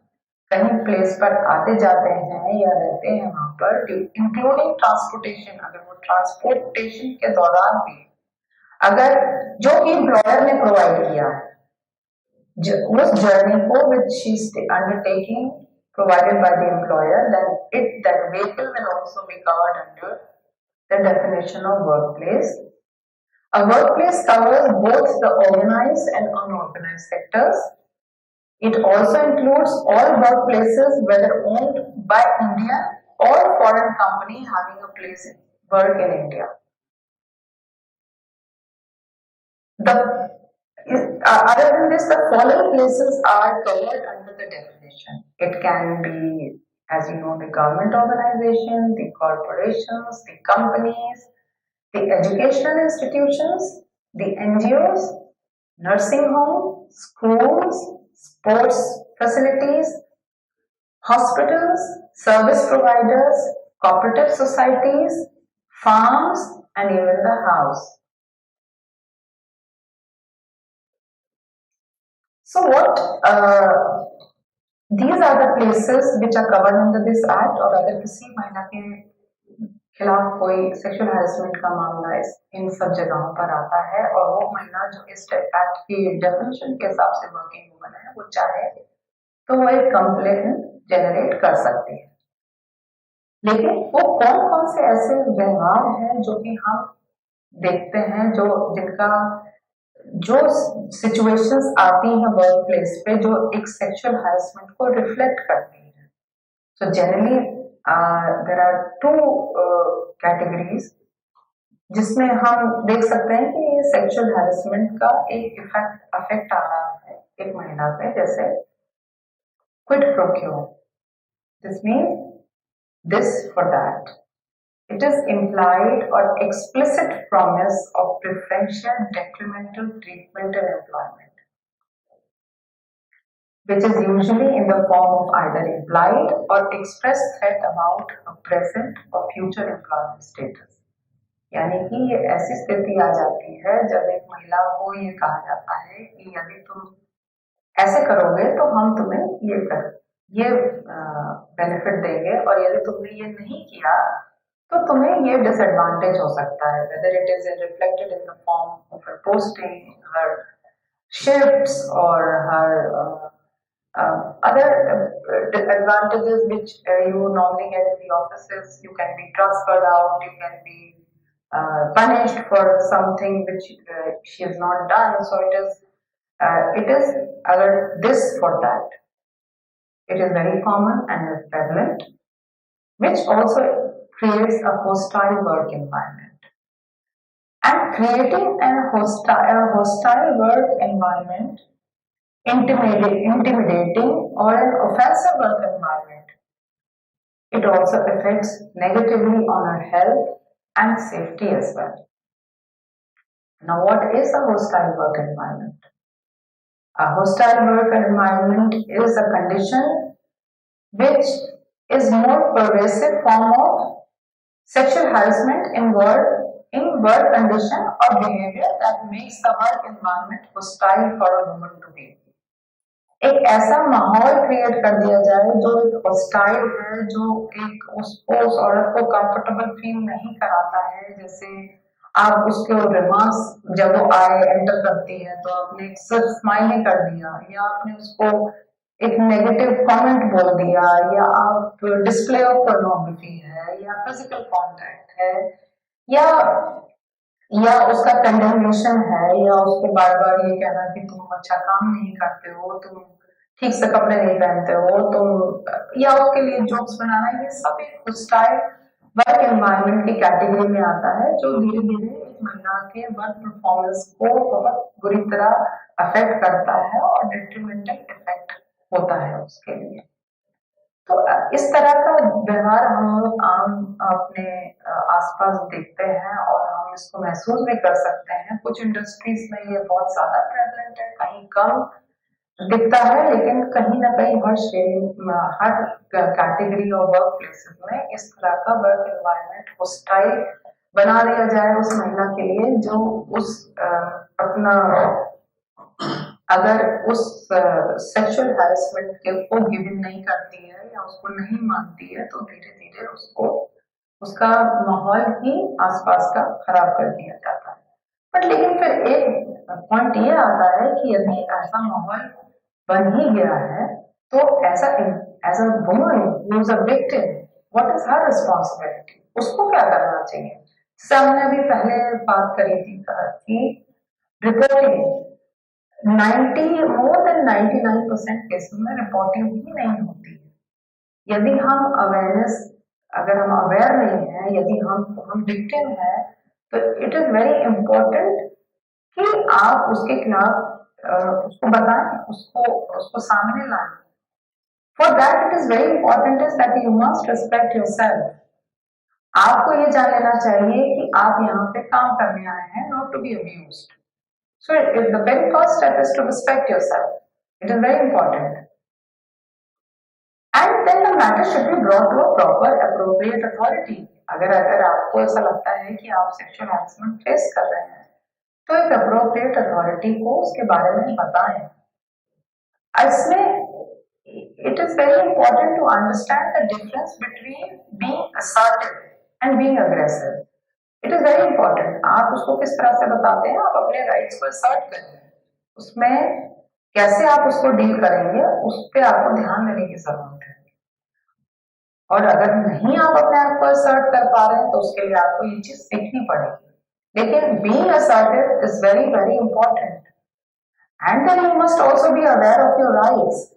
A: कहीं place पर आते जाते हैं या रहते हैं वहां पर, इंक्लूडिंग ट्रांसपोर्टेशन, अगर वो ट्रांसपोर्टेशन के दौरान भी अगर जो कि एम्प्लॉयर ने प्रोवाइड किया है उस जर्नी को which she is undertaking provided by the employer, then that vehicle will also be covered under the definition of workplace. A workplace covers both the organized and unorganized sectors. It also includes all workplaces, whether owned by India or foreign company having a place work in India. Other than this, the following places are covered under the definition. It can be, as you know, the government organization, the corporations, the companies, the educational institutions, the NGOs, nursing homes, schools, sports facilities, hospitals, service providers, cooperative societies, farms, and even the house. So these are the places which are covered under this act. और अगर किसी महिला के खिलाफ कोई sexual harassment का मामला इन सब जगहों पर आता है और वो महिला जो इस एक्ट की डेफिनेशन के हिसाब से वर्किंग वुमन है, वो चाहे तो वो एक कंप्लेंट जनरेट कर सकती है। लेकिन वो कौन कौन से ऐसे व्यवहार हैं जो कि हम देखते हैं, जो सिचुएशंस आती हैं वर्क प्लेस पे जो एक सेक्सुअल हैरेसमेंट को रिफ्लेक्ट करती है। So generally there are two categories जिसमें हम देख सकते हैं कि ये सेक्सुअल हैरेसमेंट का एक अफेक्ट आ रहा है एक महिला पे, जैसे क्विड प्रो क्यो, this means this for that. It is implied or explicit promise of preferential detrimental treatment in employment. which is usually in the form of either implied or expressed threat about a present or future employment status. यानी कि ये ऐसी स्थिति आ जाती है जब एक महिला को ये कहा जाता है कि यदि तुम ऐसे करोगे तो हम तुम्हें ये बेनिफिट देंगे, और यदि तुमने ये नहीं किया तो तुम्हें ये डिसएडवांटेज हो सकता है, whether it is reflected in the form of her posting, her shifts, or her other advantages which you normally get in the offices. You can be transferred out, you can be punished for something which she has not done. So it is this for that. It is very common and is prevalent, which also creates a hostile work environment. And creating a hostile work environment, intimidating or an offensive work environment, it also affects negatively on our health and safety as well. Now, what is a hostile work environment? A hostile work environment is a condition which is more pervasive form of sexual harassment in work condition or behavior that makes the work environment hostile for a woman to be. एक ऐसा माहौल create कर दिया जाए जो एक hostile है, जो एक उसको उस औरत को कंफर्टेबल फील नहीं कराता है। जैसे आप उसके रिमार्क्स जब वो आए एंटर करती है तो आपने सिर्फ स्माइल ही कर दिया, या आपने उसको एक नेगेटिव कमेंट बोल दिया, या आप डिस्प्ले ऑफ पोर्नोग्राफी है, या फिजिकल कांटेक्ट है, या उसका कंडेमनेशन है, या उसको बार बार ये कहना कि तुम अच्छा काम नहीं करते हो, तुम ठीक से कपड़े नहीं पहनते हो, तुम, या उसके लिए जोक्स बनाना, ये सब एक हॉस्टाइल वर्क एनवायरनमेंट की कैटेगरी में आता है, जो धीरे धीरे एक महिला के वर्क परफॉर्मेंस को बहुत बुरी तरह अफेक्ट करता है और डेट्रीमेंटल इफेक्ट होता है उसके लिए। तो इस तरह का व्यवहार हम लोग आम अपने आसपास देखते हैं और हम इसको महसूस भी कर सकते हैं। कुछ इंडस्ट्रीज में ये बहुत ज्यादा प्रेवलेंट है, कहीं कम दिखता है, लेकिन कहीं ना कहीं हर कैटेगरी और वर्क प्लेसेस में इस तरह का वर्क एनवायरनमेंट हॉस्टाइल बना दिया जाए उस महिला के लिए, जो उस अपना अगर उस सेक्सुअल हैरेसमेंट के को गिवन नहीं करती है या उसको नहीं मानती है, तो धीरे धीरे उसको उसका माहौल ही आसपास का खराब कर दिया जाता है। बट लेकिन फिर एक पॉइंट ये आता है कि यदि ऐसा माहौल बन ही गया है तो as a woman who is a victim, what is her responsibility, उसको क्या करना चाहिए। जैसे हमने अभी पहले बात करी थी कि रिपोर्टिंग more than 99% केसेस में रिपोर्टिंग ही नहीं होती है। यदि हम अगर हम अवेयर नहीं है, यदि हम विक्टिम है, तो इट इज वेरी इम्पोर्टेंट कि आप उसके खिलाफ उसको बताएं, उसको सामने लाएं। For that it is very important is that you must respect yourself. आपको ये जान लेना चाहिए कि आप यहाँ पे काम करने आए हैं, not to be abused. So the very first step is to respect yourself. It is very important. And then the matter should be brought to a proper, appropriate authority. अगर आपको ऐसा लगता है कि आप सेक्सुअल हैरेसमेंट फेस कर रहे हैं, तो एक अप्रोप्रिएट अथॉरिटी को उसके बारे में बताएं। इसमें it is very important to understand the difference between being assertive and being aggressive. It is very important. आप उसको किस तरह से बताते हैं, आप अपने राइट्स को असर्ट करेंगे, उसमें कैसे आप उसको डील करेंगे, उस पर आपको ध्यान देने की जरूरत है। और अगर नहीं आप अपने आप को असर्ट कर पा रहे हैं तो उसके लिए आपको ये चीज सीखनी पड़ेगी। लेकिन being assertive is very very important. And then you must also be aware of your rights.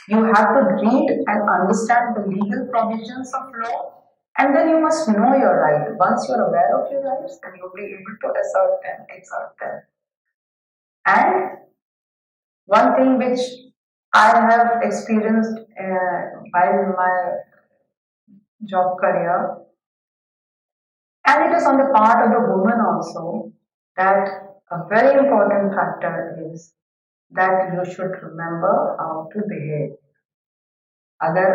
A: You have to read and understand the legal provisions of law. And then you must know your right. Once you're aware of your rights, then you'll be able to assert them, exert them. And one thing which I have experienced while my job career, and it is on the part of the woman also, that a very important factor is that you should remember how to behave. अगर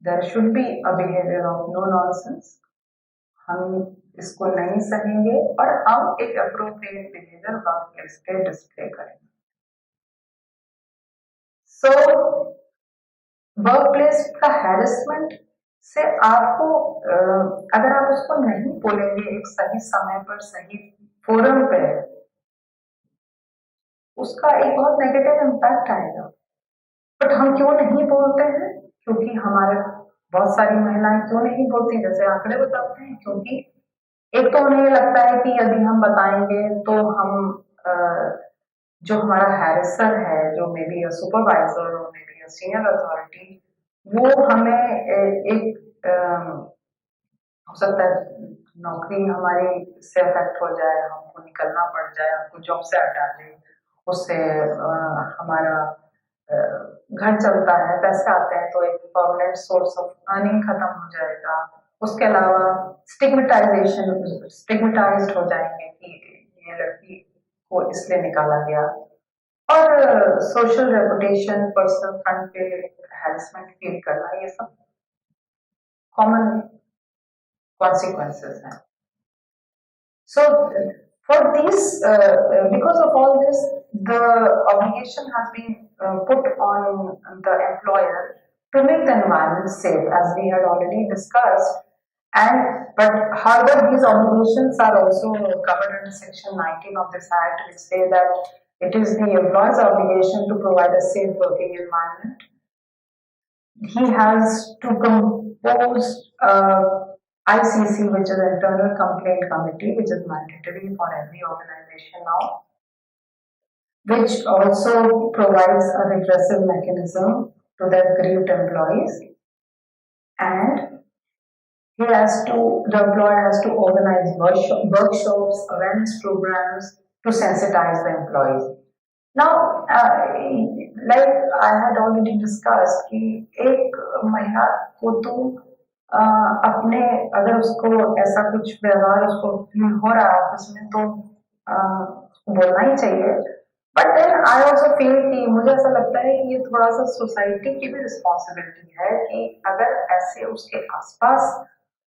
A: there should be a behavior of no nonsense, हम इसको नहीं सहेंगे और हम एक appropriate behavior work place पे display करेंगे. So work place का हैरेसमेंट से आपको अगर आप उसको नहीं बोलेंगे एक सही समय पर सही फोरम पे, उसका एक बहुत नेगेटिव इम्पैक्ट आएगा. बट हम क्यों नहीं बोलते हैं? क्योंकि हमारे बहुत सारी महिलाएं क्यों नहीं बोलती, जैसे आंकड़े बताते हैं, क्योंकि एक तो उन्हें लगता है कि यदि हम बताएंगे तो हम जो हमारा हैरेसर है, जो मे बी अ सुपरवाइजर और may be a senior authority, वो हमें एक हो सकता है नौकरी हमारी से अफेक्ट हो जाए, हमको निकलना पड़ जाए, हमको जॉब से हटा दे, उससे हमारा घर चलता है, पैसे आते हैं, तो एक परमानेंट सोर्स ऑफ अर्निंग खत्म हो जाएगा. उसके अलावा स्टिग्मेटाइज्ड हो जाएंगे कि ये लड़की को इसलिए निकाला गया, और सोशल रेपुटेशन, पर्सनल फ्रंट पे हैरेसमेंट फील करना, ये सब कॉमन consequences हैं. So for these, because of all this, the obligation has been put on the employer to make the environment safe, as we had already discussed. But however, these obligations are also covered under Section 19 of this Act, which say that it is the employer's obligation to provide a safe working environment. He has to compose ICC, which is Internal Complaint Committee, which is mandatory for every organization now, which also provides a redressal mechanism to the aggrieved employees, and the employer has to organize workshops, awareness programs to sensitize the employees. Now, like I had already discussed, कि एक महिला को तो अपने, अगर उसको ऐसा कुछ व्यवहार उसको फील हो रहा है ऑफिस में, तो बोलना ही चाहिए. But then I also feel कि मुझे ऐसा लगता है कि ये थोड़ा सा सोसाइटी की भी रिस्पॉन्सिबिलिटी है कि अगर ऐसे उसके आसपास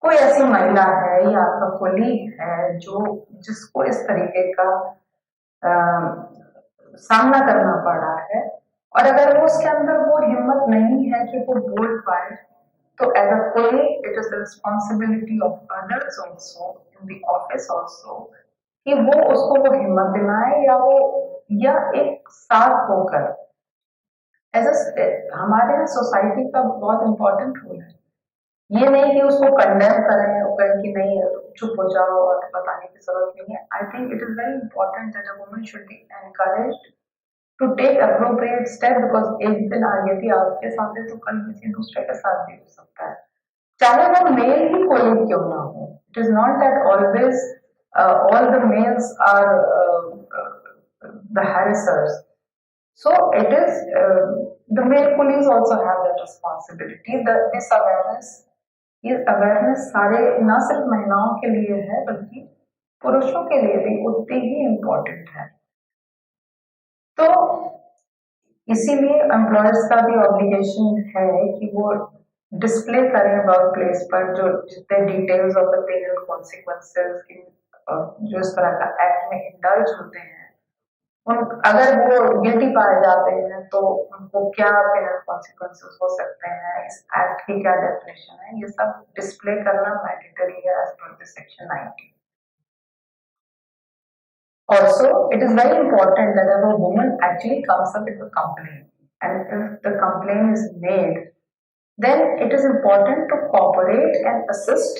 A: कोई ऐसी महिला है या आपका कोलीग है जिसको इस तरीके का सामना करना पड़ रहा है, और अगर वो उसके अंदर वो हिम्मत नहीं है कि वो बोल पाए, तो as a colleague, it is the responsibility of others also in the office also कि वो उसको वो हिम्मत दिलाए, या एक साथ होकर हमारे सोसाइटी का बहुत इम्पोर्टेंट रोल है. ये नहीं कि उसको कंडेम करें और कहें कि नहीं चुप हो जाओ और बताने की जरूरत नहीं है. I think it is very important that a woman should be encouraged to take appropriate step, because एक दिन यदि आपके साथ है तो कल किसी दूसरे के साथ भी हो सकता है, चाहे वो मेल ही कोई क्यों ना हो. It is not that always all the males are the harassers. So it is the male police also have that responsibility. This awareness सारे न सिर्फ महिलाओं के लिए है बल्कि पुरुषों के लिए भी उतनी ही इम्पोर्टेंट है. तो इसीलिए एम्प्लॉयर्स का भी ऑब्लिगेशन है कि वो डिस्प्ले करें वर्क प्लेस पर जो जितने details of the penal consequences जो इस तरह का एक्ट में इंडल्ज होते हैं, अगर वो गिल्टी पाए जाते हैं तो उनको क्या पेनल कॉन्सिक्वेंसेस हो सकते हैं, इस एक्ट की क्या डेफिनेशन है, ये सब डिस्प्ले करना मैंडेटरी है as per section 19. Also, it is very important that if a woman actually comes up with a complaint, and if the complaint is made, then it is important to cooperate and assist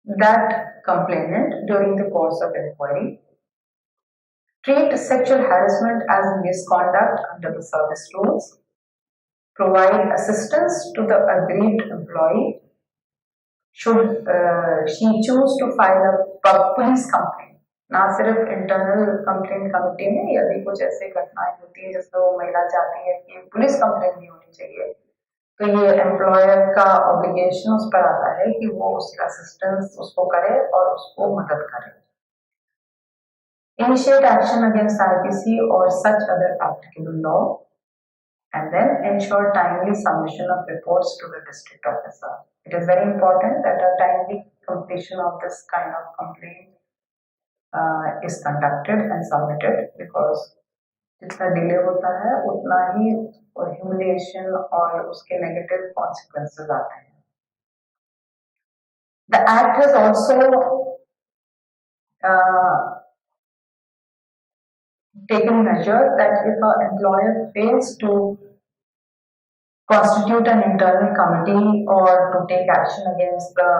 A: that complainant during the course of inquiry. Treat sexual harassment as misconduct under the service rules. Provide assistance to the aggrieved employee. Should she choose to file a police complaint, ना सिर्फ internal complaint committee में, यदि कुछ ऐसी घटनाएं होती है जिसमें वो महिला चाहती है कि पुलिस कंप्लेंट भी होनी चाहिए, तो ये एम्प्लॉयर का ऑब्लिगेशन उस पर आता है कि वो उसका असिस्टेंस उसको करे और उसको मदद करे. initiate action against IPC or such other applicable law, and then ensure timely submission of reports to the district officer. It is very important that a timely completion of this kind of complaint is conducted and submitted, because जितना delay होता है उतना ही humiliation और उसके negative consequences आते हैं. The act has also taken measures that if an employer fails to constitute an internal committee or to take action against the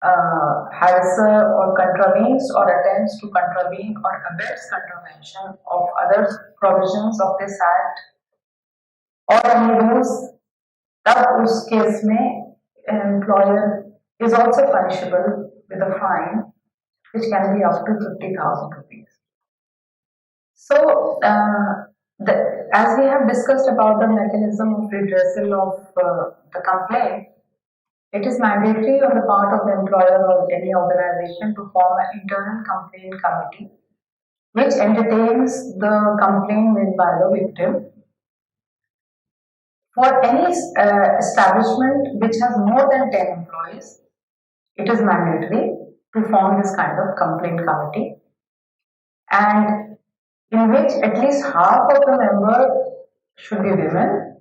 A: harasser or contravenes or attempts to contravene or abets contravention of other provisions of this act or any rules, तब उस case में employer is also punishable with a fine which can be up to 50,000 rupees. So, as we have discussed about the mechanism of redressal of the complaint, it is mandatory on the part of the employer or any organization to form an internal complaint committee which entertains the complaint made by the victim. For any establishment which has more than 10 employees, it is mandatory to form this kind of complaint committee, and in which at least half of the members should be women.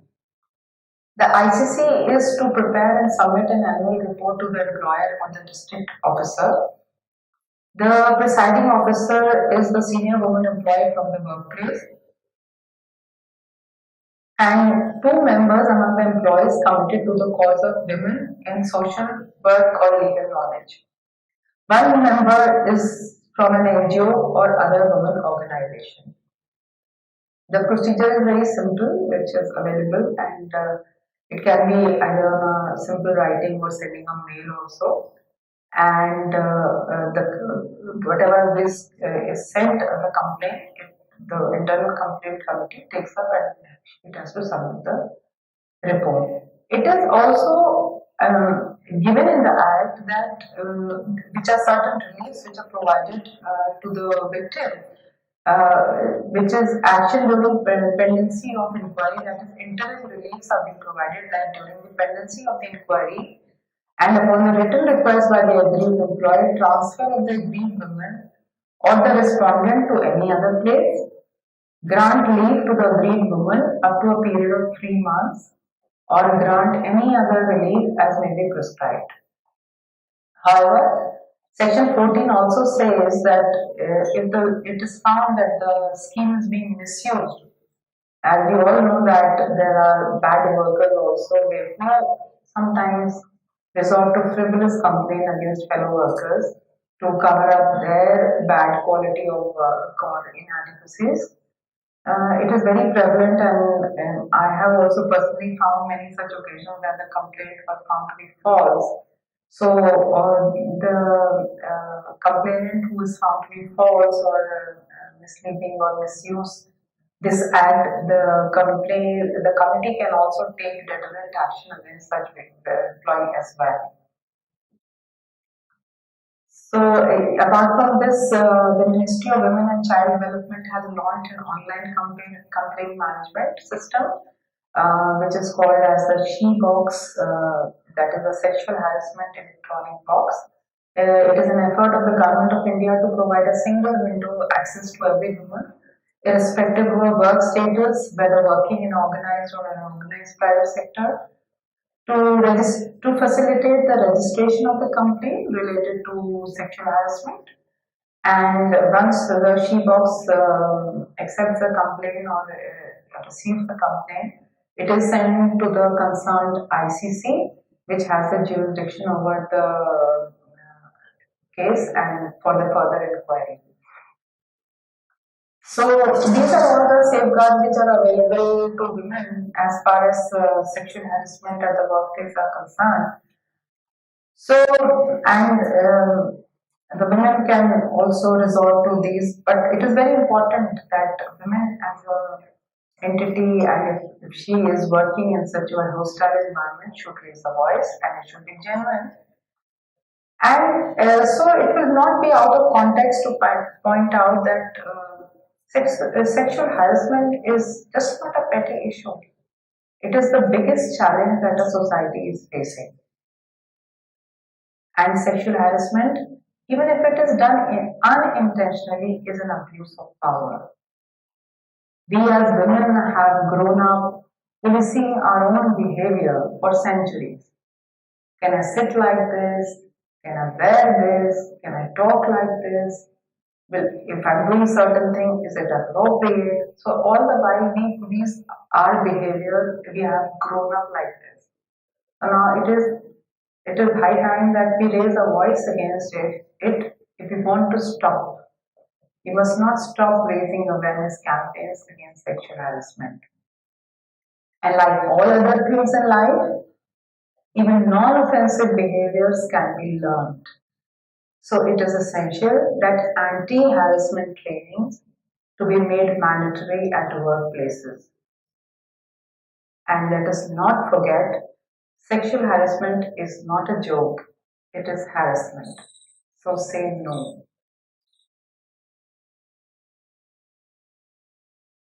A: The ICC is to prepare and submit an annual report to the employer or the district officer. The presiding officer is the senior woman employee from the workplace, and 2 members among the employees committed to the cause of women in social work or legal knowledge. 1 member is from an NGO or other women organization. The procedure is very simple, which is available, and it can be either on a simple writing or sending a mail also. And whatever this is sent, the complaint, the internal complaint committee takes up and it has to submit the report. It is also given in the act that which are certain reliefs which are provided to the victim, which is action during pendency of inquiry, that is interim reliefs are being provided that during the pendency of the inquiry and upon the written request by the aggrieved employer, transfer of the aggrieved woman or the respondent to any other place, grant leave to the aggrieved woman up to a period of 3 months, or grant any other relief as may be prescribed. However, Section 14 also says that if it is found that the scheme is being misused, as we all know that there are bad workers also, they sometimes resort to frivolous complaint against fellow workers to cover up their bad quality of work or inadequacies. It is very prevalent, and I have also personally found many such occasions that the complaint was found to be false. So, the complainant who is found to be false or misleading or misuse this act, the committee can also take deterrent action against such employee as well. So, apart from this, the Ministry of Women and Child Development has launched an online complaint management system, which is called as the She Box, that is a sexual harassment electronic box. It is an effort of the Government of India to provide a single window access to every woman, irrespective of her work status, whether working in organized or unorganized private sector, to facilitate the registration of the complaint related to sexual harassment. And once the She Box accepts the complaint or receives the complaint, it is sent to the concerned ICC, which has the jurisdiction over the case and for the further inquiry. So these are all the safeguards which are available to women as far as sexual harassment at the workplace are concerned. So, and the women can also resort to these, but it is very important that women as an entity, and if she is working in such a hostile environment, should raise a voice, and it should be genuine. And so it will not be out of context to point out that sexual harassment is just not a petty issue. It is the biggest challenge that a society is facing. And sexual harassment, even if it is done unintentionally, is an abuse of power. We as women have grown up policing our own behavior for centuries. Can I sit like this? Can I wear this? Can I talk like this? Well, if I'm doing certain thing, is it appropriate? So all the while we police our behavior, we have grown up like this. So now it is high time that we raise a voice against it if we want to stop. We must not stop raising awareness campaigns against sexual harassment. And like all other things in life, even non-offensive behaviors can be learned. So it is essential that anti-harassment trainings to be made mandatory at workplaces. And let us not forget, sexual harassment is not a joke, it is harassment. So say no.